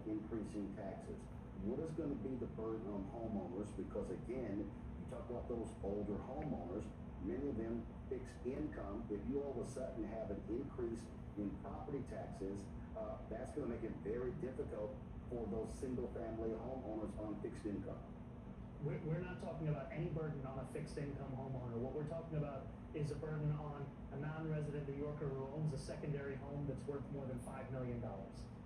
increasing taxes. What is going to be the burden on homeowners? Because again, you talk about those older homeowners, many of them fixed income. If you all of a sudden have an increase in property taxes, that's going to make it very difficult for those single family homeowners on fixed income. We're not talking about any burden on a fixed income homeowner. What we're talking about is a burden on a non-resident New Yorker who owns a secondary home that's worth more than $5 million.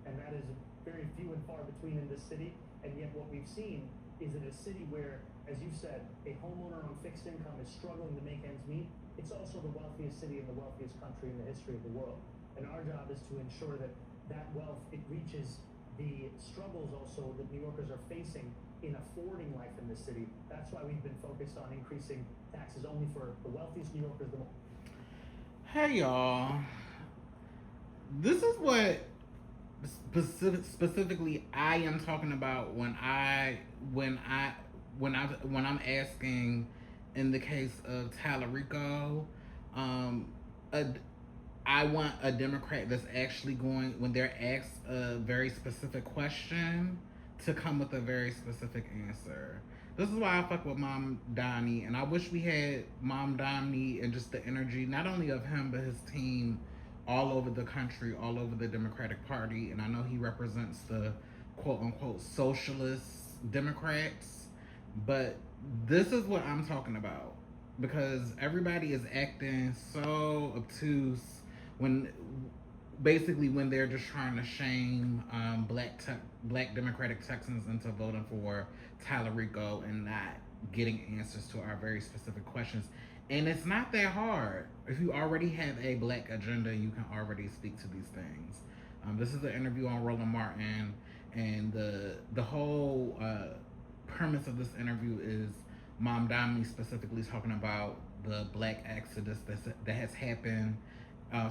And that is very few and far between in this city. And yet what we've seen is in a city where, as you said, a homeowner on fixed income is struggling to make ends meet, it's also the wealthiest city in the wealthiest country in the history of the world. And our job is to ensure that that wealth, it reaches the struggles also that New Yorkers are facing in affording life in this city. That's why we've been focused on increasing taxes only for the wealthiest New Yorkers. Hey y'all, this is what specifically I am talking about when I'm asking in the case of Tallarico, I want a Democrat that's actually going, when they're asked a very specific question, to come with a very specific answer. This is why I fuck with Mom Donnie, and I wish we had Mom Donnie and just the energy, not only of him, but his team all over the country, all over the Democratic Party. And I know he represents the quote unquote socialist Democrats, but this is what I'm talking about. Because everybody is acting so obtuse when when they're just trying to shame black Democratic Texans into voting for Tallarico and not getting answers to our very specific questions. And it's not that hard. If you already have a black agenda, you can already speak to these things. This is an interview on Roland Martin, and the whole premise of this interview is Mom Domney specifically talking about the black exodus that has happened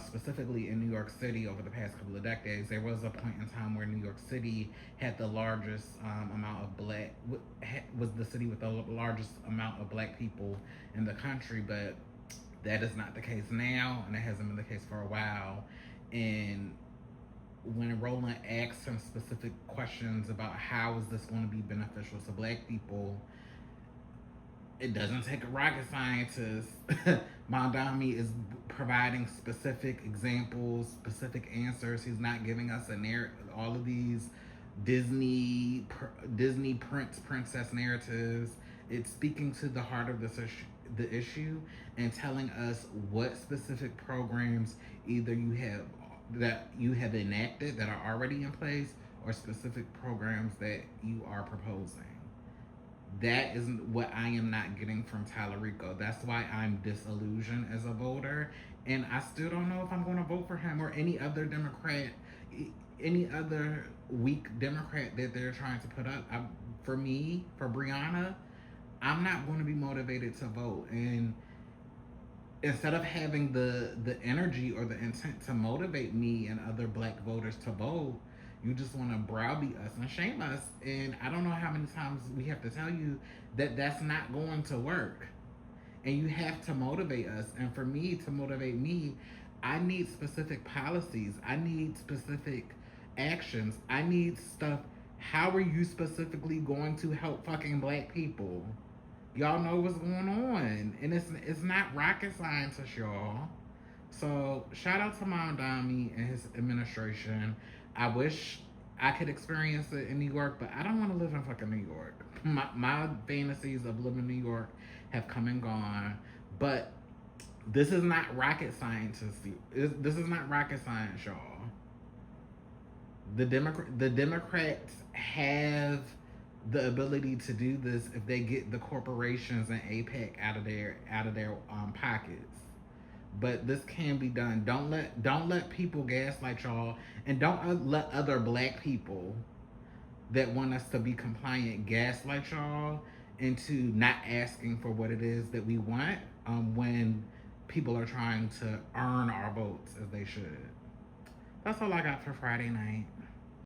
specifically in New York City over the past couple of decades. There was a point in time where New York City had the largest amount of was the city with the largest amount of black people in the country, but that is not the case now, and it hasn't been the case for a while. And when Roland asked him specific questions about how is this going to be beneficial to black people, it doesn't take a rocket scientist. Mondami is providing specific examples, specific answers. He's not giving us all of these Disney princess narratives. It's speaking to the heart of the issue, and telling us what specific programs either you have enacted that are already in place, or specific programs that you are proposing. That is what I am not getting from Tallarico. That's why I'm disillusioned as a voter. And I still don't know if I'm going to vote for him or any other Democrat, any other weak Democrat that they're trying to put up. For me, for Breonna, I'm not going to be motivated to vote. And instead of having the energy or the intent to motivate me and other black voters to vote, you just want to browbeat us and shame us. And I don't know how many times we have to tell you that that's not going to work. And you have to motivate us. And for me to motivate me, I need specific policies. I need specific actions. I need stuff. How are you specifically going to help fucking black people? Y'all know what's going on. And it's not rocket scientists, y'all. So shout out to Mondami and his administration. I wish I could experience it in New York, but I don't want to live in fucking New York. My fantasies of living in New York have come and gone. But this is not rocket science. This is not rocket science, y'all. The Democrats have the ability to do this if they get the corporations and APEC out of their pockets. But this can be done. Don't let people gaslight y'all, and don't let other black people that want us to be compliant gaslight y'all into not asking for what it is that we want when people are trying to earn our votes as they should. That's all I got for Friday night.